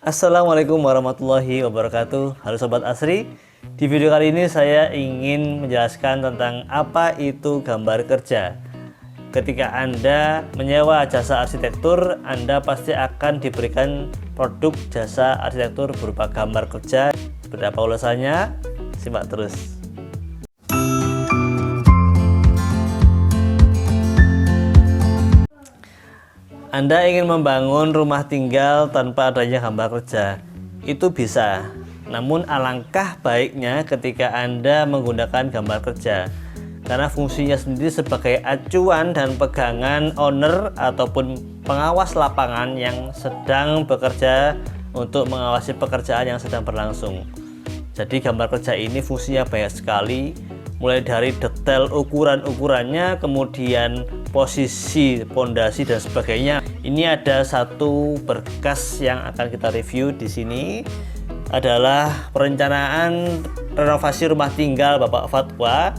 Assalamualaikum warahmatullahi wabarakatuh. Halo Sobat Asri. Di video kali ini saya ingin menjelaskan tentang apa itu gambar kerja. Ketika Anda menyewa jasa arsitektur, Anda pasti akan diberikan produk jasa arsitektur berupa gambar kerja. Seperti apa ulasannya? Simak terus. Anda ingin membangun rumah tinggal tanpa adanya gambar kerja, itu bisa. Namun alangkah baiknya ketika Anda menggunakan gambar kerja, karena fungsinya sendiri sebagai acuan dan pegangan owner ataupun pengawas lapangan yang sedang bekerja untuk mengawasi pekerjaan yang sedang berlangsung. Jadi gambar kerja ini fungsinya banyak sekali, mulai dari detail ukuran-ukurannya, kemudian posisi pondasi dan sebagainya. Ini ada satu berkas yang akan kita review di sini, adalah perencanaan renovasi rumah tinggal Bapak Fatwa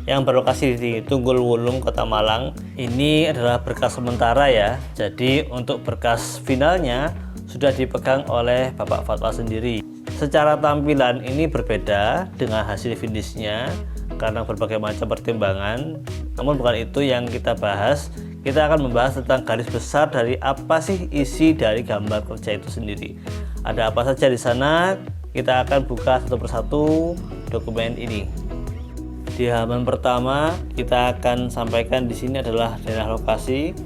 yang berlokasi di Tunggul Wulung, Kota Malang. Ini adalah berkas sementara ya. Jadi untuk berkas finalnya sudah dipegang oleh Bapak Fatwa sendiri. Secara tampilan ini berbeda dengan hasil finishnya karena berbagai macam pertimbangan. Namun bukan itu yang kita bahas. Kita akan membahas tentang garis besar dari apa sih isi dari gambar kerja itu sendiri. Ada apa saja di sana? Kita akan buka satu persatu dokumen ini. Di halaman pertama kita akan sampaikan di sini adalah daerah lokasi.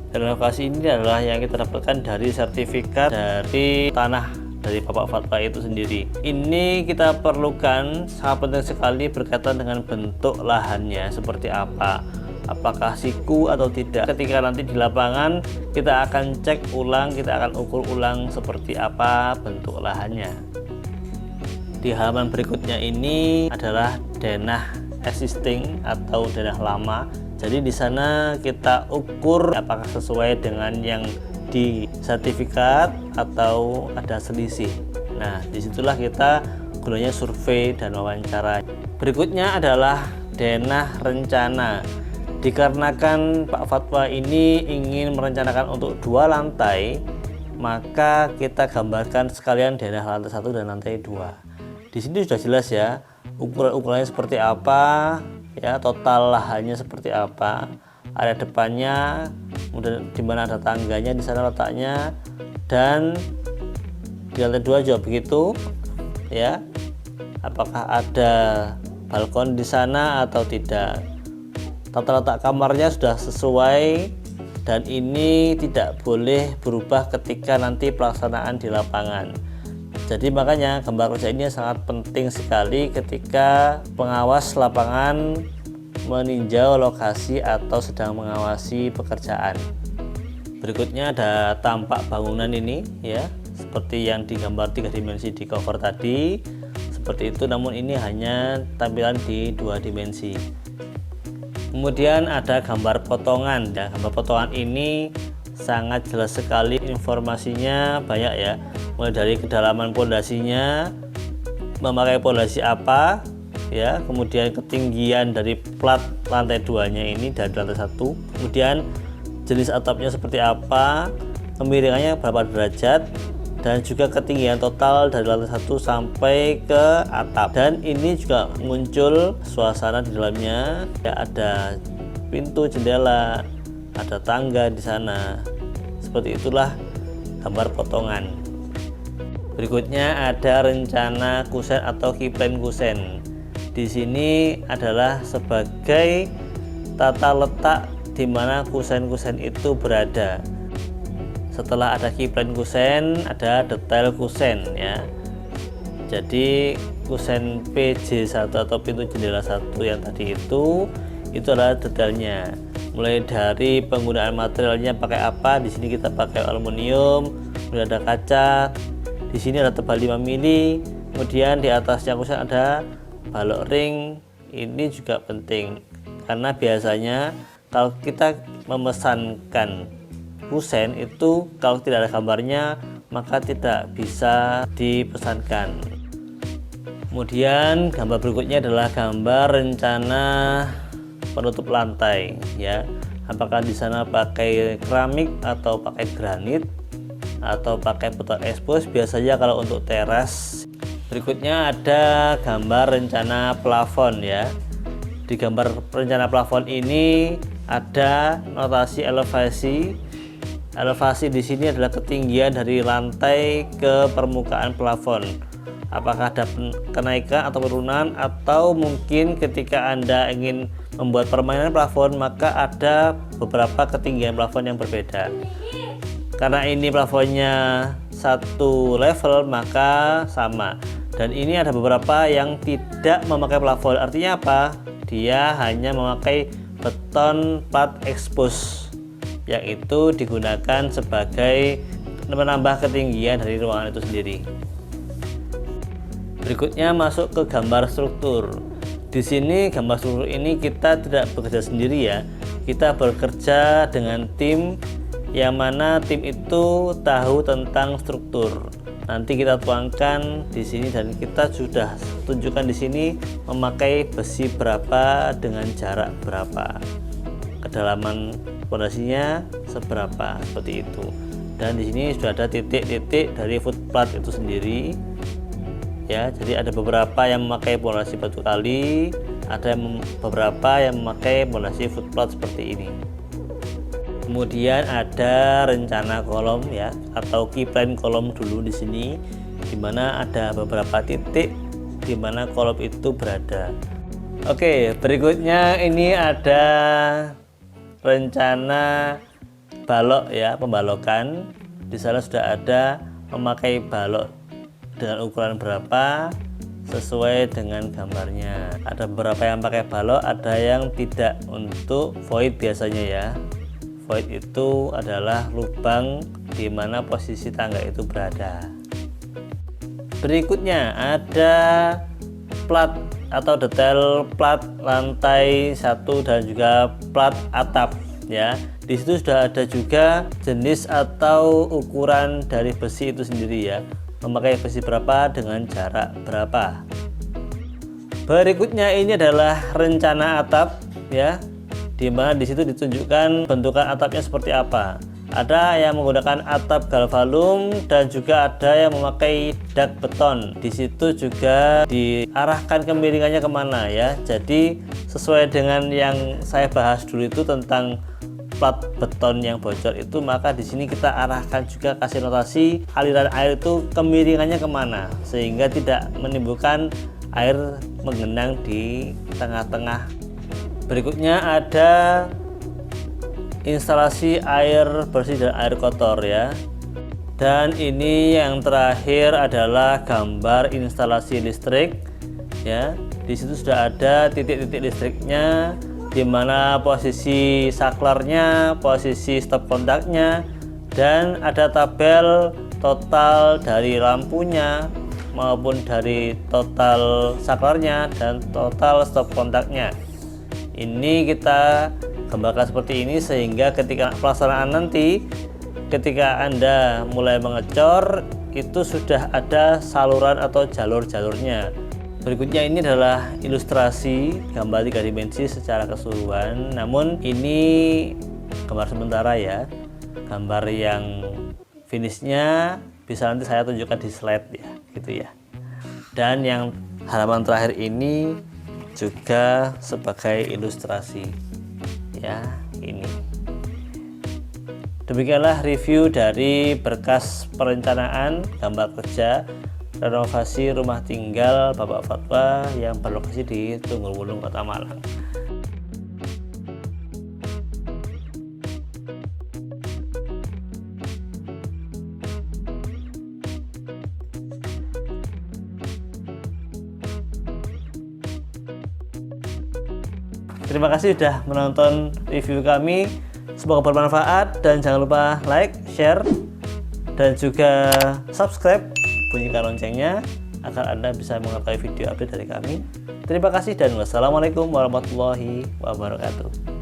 Daerah lokasi ini adalah yang kita dapatkan dari sertifikat dari tanah dari Bapak Fatwa itu sendiri. Ini kita perlukan, sangat penting sekali berkaitan dengan bentuk lahannya seperti apa, apakah siku atau tidak. Ketika nanti di lapangan kita akan cek ulang, kita akan ukur ulang seperti apa bentuk lahannya. Di halaman berikutnya ini adalah denah existing atau denah lama. Jadi di sana kita ukur apakah sesuai dengan yang di sertifikat atau ada selisih. Nah, disitulah kita gunanya survei dan wawancara. Berikutnya adalah denah rencana. Dikarenakan Pak Fatwa ini ingin merencanakan untuk 2 lantai, maka kita gambarkan sekalian denah lantai 1 dan lantai 2. Di sini sudah jelas ya, ukuran-ukurannya seperti apa, ya, total lahannya seperti apa, area depannya, kemudian di mana ada tangganya, di sana letaknya, dan di lantai 2 juga begitu, ya. Apakah ada balkon di sana atau tidak. Tata letak kamarnya sudah sesuai, dan ini tidak boleh berubah ketika nanti pelaksanaan di lapangan. Jadi makanya gambar kerja ini sangat penting sekali ketika pengawas lapangan meninjau lokasi atau sedang mengawasi pekerjaan. Berikutnya ada tampak bangunan ini ya, seperti yang digambar 3 dimensi di cover tadi, seperti itu, namun ini hanya tampilan di 2 dimensi. Kemudian ada gambar potongan ya. Gambar potongan ini sangat jelas sekali, informasinya banyak ya, mulai dari kedalaman pondasinya, memakai pondasi apa ya, kemudian ketinggian dari plat lantai 2 nya ini dari lantai 1, kemudian jenis atapnya seperti apa, kemiringannya berapa derajat, dan juga ketinggian total dari lantai 1 sampai ke atap. Dan ini juga muncul suasana di dalamnya ya, ada pintu, jendela, ada tangga di sana. Seperti itulah gambar potongan. Berikutnya ada rencana kusen atau keyplan kusen. Di sini adalah sebagai tata letak di mana kusen-kusen itu berada. Setelah ada keyplan kusen, ada detail kusen ya. Jadi kusen PJ1 atau pintu jendela 1 yang tadi itu adalah detailnya. Mulai dari penggunaan materialnya pakai apa. Di sini kita pakai aluminium, kemudian ada kaca. Di sini ada tebal 5 mili. Kemudian di atasnya kusen ada balok ring. Ini juga penting karena biasanya kalau kita memesankan kusen itu kalau tidak ada gambarnya maka tidak bisa dipesankan. Kemudian gambar berikutnya adalah gambar rencana penutup lantai ya. Apakah di sana pakai keramik atau pakai granit. atau pakai beton expose biasanya kalau untuk teras. Berikutnya ada gambar rencana plafon ya. Di gambar rencana plafon ini ada notasi elevasi. Elevasi di sini adalah ketinggian dari lantai ke permukaan plafon. Apakah ada kenaikan atau penurunan, atau mungkin ketika Anda ingin membuat permainan plafon maka ada beberapa ketinggian plafon yang berbeda. Karena ini plafonnya satu level maka sama. Dan ini ada beberapa yang tidak memakai plafon. Artinya apa? Dia hanya memakai beton plat expose, yang itu digunakan sebagai menambah ketinggian dari ruangan itu sendiri. Berikutnya masuk ke gambar struktur. Di sini gambar struktur ini kita tidak bekerja sendiri ya. Kita bekerja dengan tim, yang mana tim itu tahu tentang struktur. Nanti kita tuangkan di sini dan kita sudah tunjukkan di sini memakai besi berapa dengan jarak berapa, kedalaman pondasinya seberapa, seperti itu. Dan di sini sudah ada titik-titik dari footplat itu sendiri. Ya, jadi ada beberapa yang memakai pondasi batu kali, ada beberapa yang memakai pondasi footplat seperti ini. Kemudian ada rencana kolom ya, atau keyplane kolom dulu di sini, dimana ada beberapa titik di mana kolom itu berada. Oke, berikutnya ini ada rencana balok ya, pembalokan. Di sana sudah ada memakai balok dengan ukuran berapa sesuai dengan gambarnya. Ada beberapa yang pakai balok, ada yang tidak. Untuk void biasanya ya, void itu adalah lubang di mana posisi tangga itu berada. Berikutnya ada plat atau detail plat lantai 1 dan juga plat atap ya. Di situ sudah ada juga jenis atau ukuran dari besi itu sendiri ya, memakai besi berapa dengan jarak berapa. Berikutnya ini adalah rencana atap ya, di mana di situ ditunjukkan bentukan atapnya seperti apa. Ada yang menggunakan atap galvalum dan juga ada yang memakai dak beton. Di situ juga diarahkan kemiringannya kemana ya. Jadi sesuai dengan yang saya bahas dulu itu tentang plat beton yang bocor itu, maka di sini kita arahkan juga, kasih notasi aliran air itu kemiringannya kemana, sehingga tidak menimbulkan air menggenang di tengah-tengah. Berikutnya ada instalasi air bersih dan air kotor ya. Dan ini yang terakhir adalah gambar instalasi listrik ya. Di situ sudah ada titik-titik listriknya, di mana posisi saklarnya, posisi stop kontaknya, dan ada tabel total dari lampunya maupun dari total saklarnya dan total stop kontaknya. Ini kita gambarkan seperti ini sehingga ketika pelaksanaan nanti, ketika Anda mulai mengecor, itu sudah ada saluran atau jalur-jalurnya. Berikutnya ini adalah ilustrasi gambar 3 dimensi secara keseluruhan, namun ini gambar sementara ya. Gambar yang finishnya bisa nanti saya tunjukkan di slide ya, gitu ya. Dan yang halaman terakhir ini juga sebagai ilustrasi ya, ini. Demikianlah review dari berkas perencanaan gambar kerja renovasi rumah tinggal Bapak Fatwa yang berlokasi di Tunggul Wulung, Kota Malang. Terima kasih sudah menonton review kami. Semoga bermanfaat dan jangan lupa like, share, dan juga subscribe, bunyikan loncengnya agar Anda bisa mengetahui video update dari kami. Terima kasih dan wassalamualaikum warahmatullahi wabarakatuh.